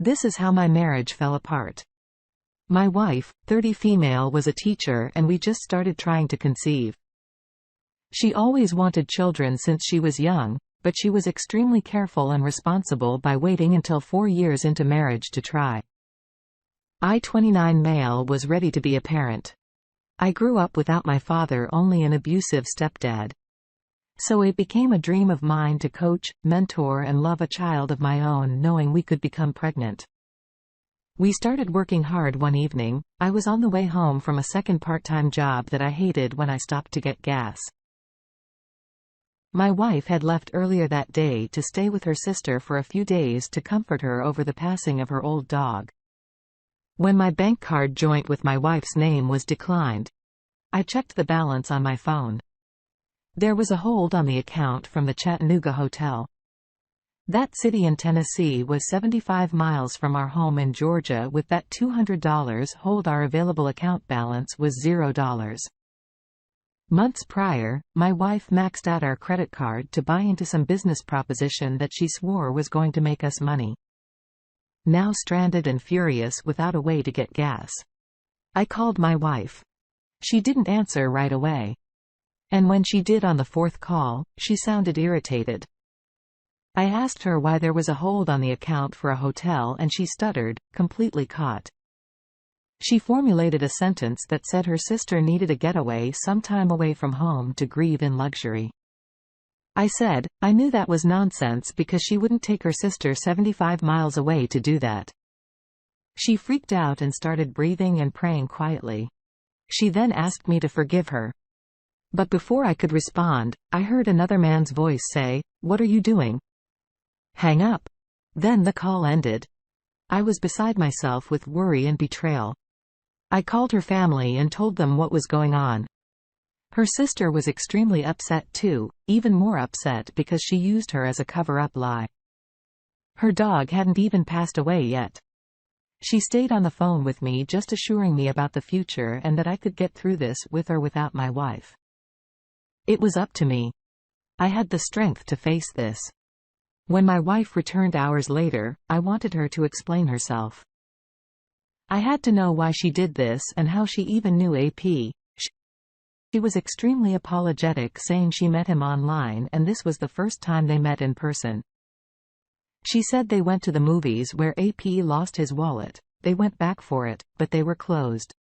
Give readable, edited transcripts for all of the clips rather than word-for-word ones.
This is how my marriage fell apart. My wife, 30 female, was a teacher and we just started trying to conceive. She always wanted children since she was young, but she was extremely careful and responsible by waiting until 4 years into marriage to try. I, 29 male, was ready to be a parent. I grew up without my father, only an abusive stepdad. So it became a dream of mine to coach, mentor and love a child of my own, knowing we could become pregnant. We started working hard one evening. I was on the way home from a second part-time job that I hated when I stopped to get gas. My wife had left earlier that day to stay with her sister for a few days to comfort her over the passing of her old dog. When my bank card joint with my wife's name was declined, I checked the balance on my phone. There was a hold on the account from the Chattanooga hotel. That city in Tennessee was 75 miles from our home in Georgia. With that $200 hold, our available account balance was $0. Months prior, my wife maxed out our credit card to buy into some business proposition that she swore was going to make us money. Now stranded and furious without a way to get gas, I called my wife. She didn't answer right away. And when she did on the fourth call, she sounded irritated. I asked her why there was a hold on the account for a hotel and she stuttered, completely caught. She formulated a sentence that said her sister needed a getaway, some time away from home to grieve in luxury. I said, I knew that was nonsense because she wouldn't take her sister 75 miles away to do that. She freaked out and started breathing and praying quietly. She then asked me to forgive her. But before I could respond, I heard another man's voice say, "What are you doing? Hang up." Then the call ended. I was beside myself with worry and betrayal. I called her family and told them what was going on. Her sister was extremely upset too, even more upset because she used her as a cover-up lie. Her dog hadn't even passed away yet. She stayed on the phone with me, just assuring me about the future and that I could get through this with or without my wife. It was up to me. I had the strength to face this. When my wife returned hours later, I wanted her to explain herself. I had to know why she did this and how she even knew AP. She was extremely apologetic, saying she met him online and this was the first time they met in person. She said they went to the movies where AP lost his wallet. They went back for it, but they were closed.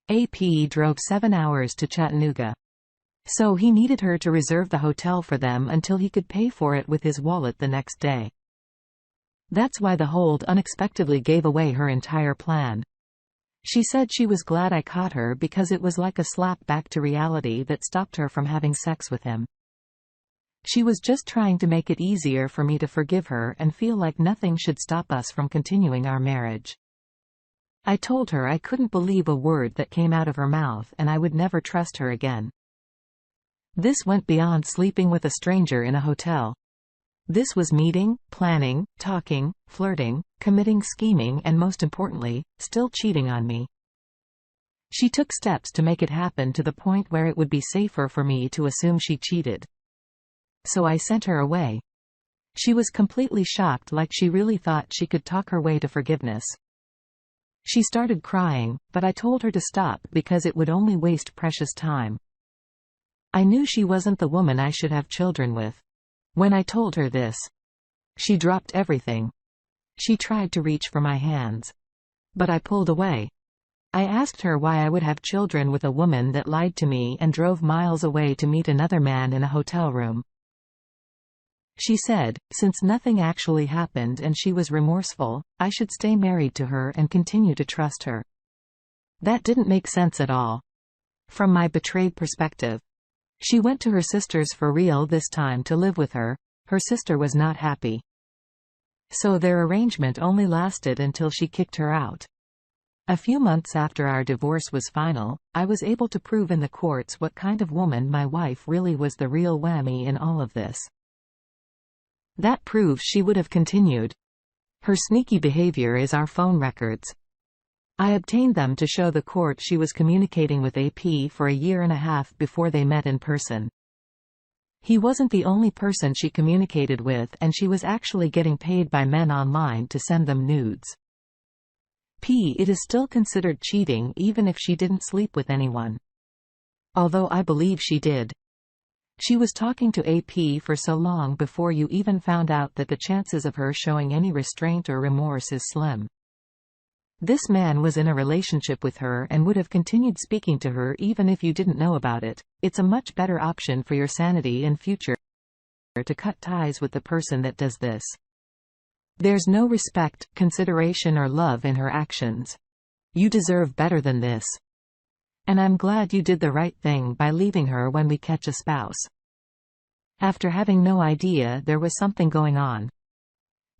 AP drove 7 hours to Chattanooga. So he needed her to reserve the hotel for them until he could pay for it with his wallet the next day. That's why the hold unexpectedly gave away her entire plan. She said she was glad I caught her because it was like a slap back to reality that stopped her from having sex with him. She was just trying to make it easier for me to forgive her and feel like nothing should stop us from continuing our marriage. I told her I couldn't believe a word that came out of her mouth and I would never trust her again. This went beyond sleeping with a stranger in a hotel. This was meeting, planning, talking, flirting, committing, scheming, and most importantly, still cheating on me. She took steps to make it happen to the point where it would be safer for me to assume she cheated. So I sent her away. She was completely shocked, like she really thought she could talk her way to forgiveness. She started crying, but I told her to stop because it would only waste precious time. I knew she wasn't the woman I should have children with. When I told her this, she dropped everything. She tried to reach for my hands. But I pulled away. I asked her why I would have children with a woman that lied to me and drove miles away to meet another man in a hotel room. She said, since nothing actually happened and she was remorseful, I should stay married to her and continue to trust her. That didn't make sense at all. From my betrayed perspective. She went to her sister's for real this time to live with her. Her sister was not happy. So their arrangement only lasted until she kicked her out. A few months after our divorce was final, I was able to prove in the courts what kind of woman my wife really was, the real whammy in all of this. That proves she would have continued. Her sneaky behavior is our phone records. I obtained them to show the court she was communicating with AP for a year and a half before they met in person. He wasn't the only person she communicated with, and she was actually getting paid by men online to send them nudes. It is still considered cheating even if she didn't sleep with anyone. Although I believe she did. She was talking to AP for so long before you even found out that the chances of her showing any restraint or remorse is slim. This man was in a relationship with her and would have continued speaking to her even if you didn't know about it. It's a much better option for your sanity in future to cut ties with the person that does this. There's no respect, consideration or love in her actions. You deserve better than this. And I'm glad you did the right thing by leaving her when we catch a spouse. After having no idea there was something going on.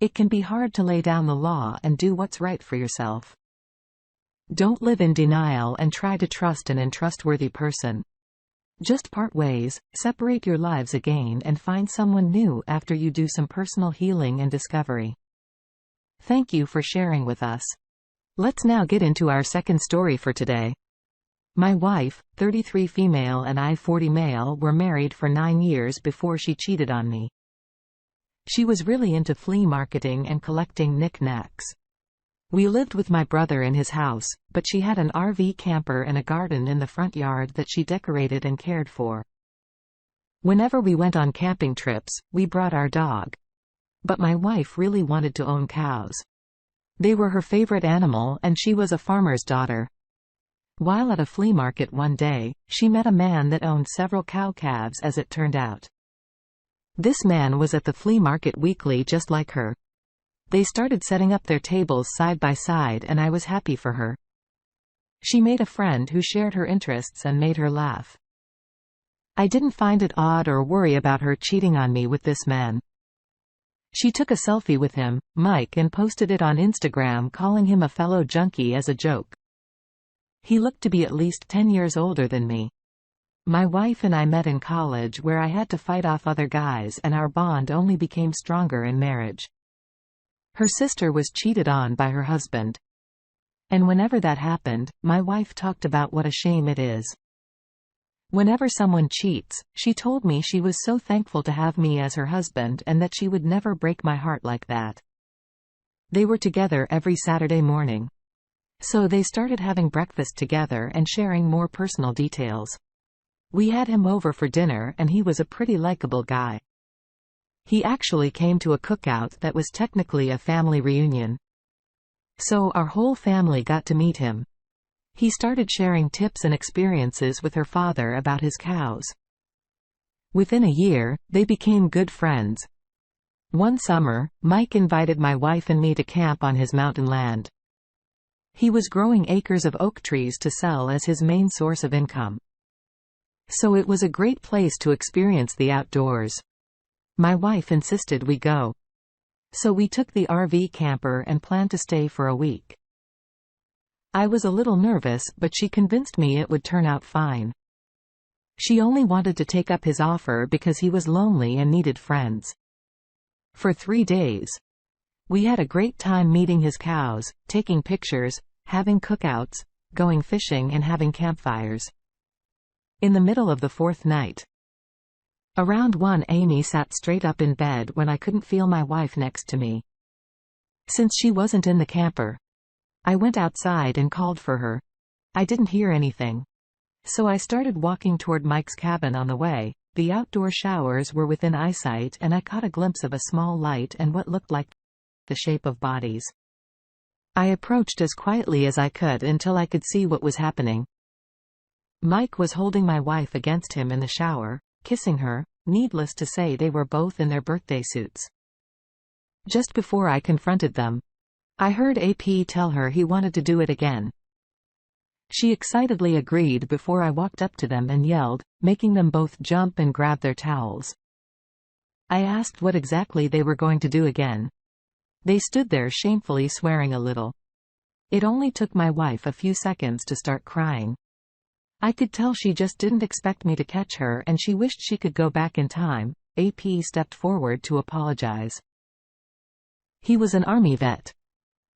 It can be hard to lay down the law and do what's right for yourself. Don't live in denial and try to trust an untrustworthy person. Just part ways, separate your lives again and find someone new after you do some personal healing and discovery. Thank you for sharing with us. Let's now get into our second story for today. My wife, 33 female and I 40 male, were married for 9 years before she cheated on me. She was really into flea marketing and collecting knick-knacks. We lived with my brother in his house, but she had an RV camper and a garden in the front yard that she decorated and cared for. Whenever we went on camping trips, we brought our dog. But my wife really wanted to own cows. They were her favorite animal and she was a farmer's daughter. While at a flea market one day, she met a man that owned several cow calves as it turned out. This man was at the flea market weekly just like her. They started setting up their tables side by side and I was happy for her. She made a friend who shared her interests and made her laugh. I didn't find it odd or worry about her cheating on me with this man. She took a selfie with him, Mike, and posted it on Instagram calling him a fellow junkie as a joke. He looked to be at least 10 years older than me. My wife and I met in college where I had to fight off other guys and our bond only became stronger in marriage. Her sister was cheated on by her husband. And whenever that happened, my wife talked about what a shame it is. Whenever someone cheats, she told me she was so thankful to have me as her husband and that she would never break my heart like that. They were together every Saturday morning. So they started having breakfast together and sharing more personal details. We had him over for dinner and he was a pretty likable guy. He actually came to a cookout that was technically a family reunion. So our whole family got to meet him. He started sharing tips and experiences with her father about his cows. Within a year, they became good friends. One summer, Mike invited my wife and me to camp on his mountain land. He was growing acres of oak trees to sell as his main source of income. So it was a great place to experience the outdoors. My wife insisted we go. So we took the RV camper and planned to stay for a week. I was a little nervous, but she convinced me it would turn out fine. She only wanted to take up his offer because he was lonely and needed friends. For 3 days. We had a great time meeting his cows, taking pictures, having cookouts, going fishing and having campfires. In the middle of the 4th night. Around 1 Amy sat straight up in bed when I couldn't feel my wife next to me. Since she wasn't in the camper, I went outside and called for her. I didn't hear anything. So I started walking toward Mike's cabin on the way. The outdoor showers were within eyesight and I caught a glimpse of a small light and what looked like the shape of bodies. I approached as quietly as I could until I could see what was happening. Mike was holding my wife against him in the shower, kissing her. Needless to say, they were both in their birthday suits. Just before I confronted them, I heard AP tell her he wanted to do it again. She excitedly agreed before I walked up to them and yelled, making them both jump and grab their towels. I asked what exactly they were going to do again. They stood there shamefully swearing a little. It only took my wife a few seconds to start crying. I could tell she just didn't expect me to catch her and she wished she could go back in time. AP stepped forward to apologize. He was an army vet.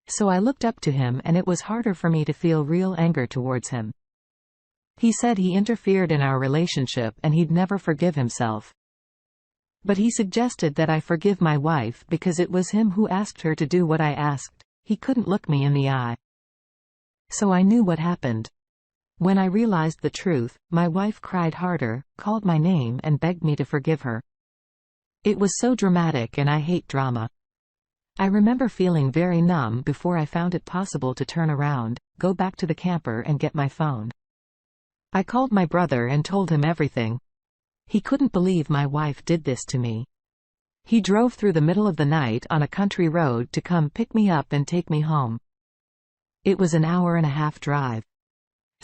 So I looked up to him and it was harder for me to feel real anger towards him. He said he interfered in our relationship and he'd never forgive himself. But he suggested that I forgive my wife because it was him who asked her to do what I asked. He couldn't look me in the eye. So I knew what happened. When I realized the truth, my wife cried harder, called my name and begged me to forgive her. It was so dramatic, and I hate drama. I remember feeling very numb before I found it possible to turn around, go back to the camper and get my phone. I called my brother and told him everything. He couldn't believe my wife did this to me. He drove through the middle of the night on a country road to come pick me up and take me home. It was an hour-and-a-half drive.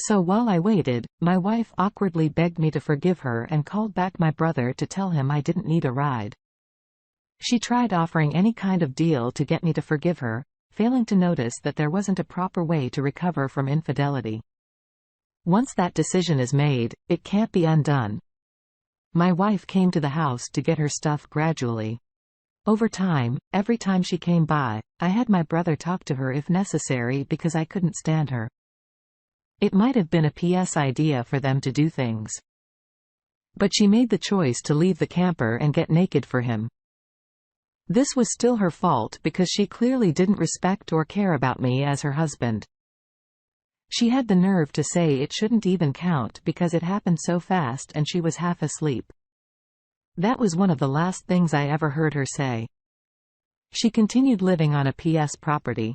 So while I waited, my wife awkwardly begged me to forgive her and called back my brother to tell him I didn't need a ride. She tried offering any kind of deal to get me to forgive her, failing to notice that there wasn't a proper way to recover from infidelity. Once that decision is made, it can't be undone. My wife came to the house to get her stuff gradually. Over time, every time she came by, I had my brother talk to her if necessary because I couldn't stand her. It might have been a PS idea for them to do things. But she made the choice to leave the camper and get naked for him. This was still her fault because she clearly didn't respect or care about me as her husband. She had the nerve to say it shouldn't even count because it happened so fast and she was half asleep. That was one of the last things I ever heard her say. She continued living on a PS property.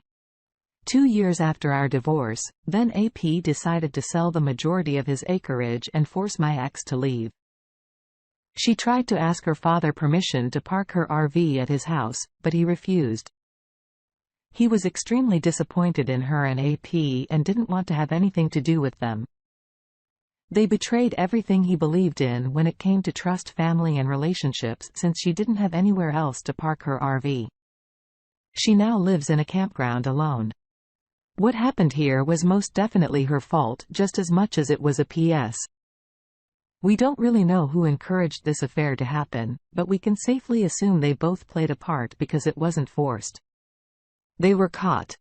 2 years after our divorce, then AP decided to sell the majority of his acreage and force my ex to leave. She tried to ask her father permission to park her RV at his house, but he refused. He was extremely disappointed in her and AP and didn't want to have anything to do with them. They betrayed everything he believed in when it came to trust, family and relationships, since she didn't have anywhere else to park her RV. She now lives in a campground alone. What happened here was most definitely her fault, just as much as it was a PS. We don't really know who encouraged this affair to happen, but we can safely assume they both played a part because it wasn't forced. They were caught.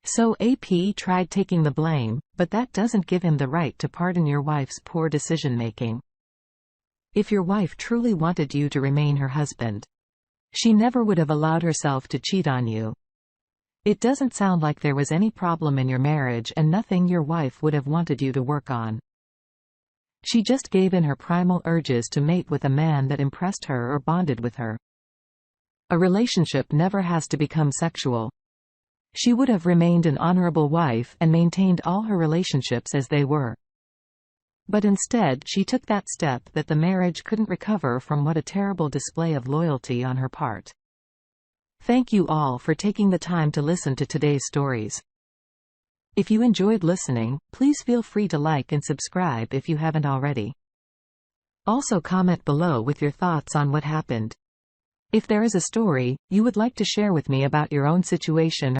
So AP tried taking the blame, but that doesn't give him the right to pardon your wife's poor decision-making. If your wife truly wanted you to remain her husband, she never would have allowed herself to cheat on you. It doesn't sound like there was any problem in your marriage and nothing your wife would have wanted you to work on. She just gave in her primal urges to mate with a man that impressed her or bonded with her. A relationship never has to become sexual. She would have remained an honorable wife and maintained all her relationships as they were. But instead, she took that step that the marriage couldn't recover from. What a terrible display of loyalty on her part. Thank you all for taking the time to listen to today's stories. If you enjoyed listening, please feel free to like and subscribe if you haven't already. Also comment below with your thoughts on what happened. If there is a story you would like to share with me about your own situation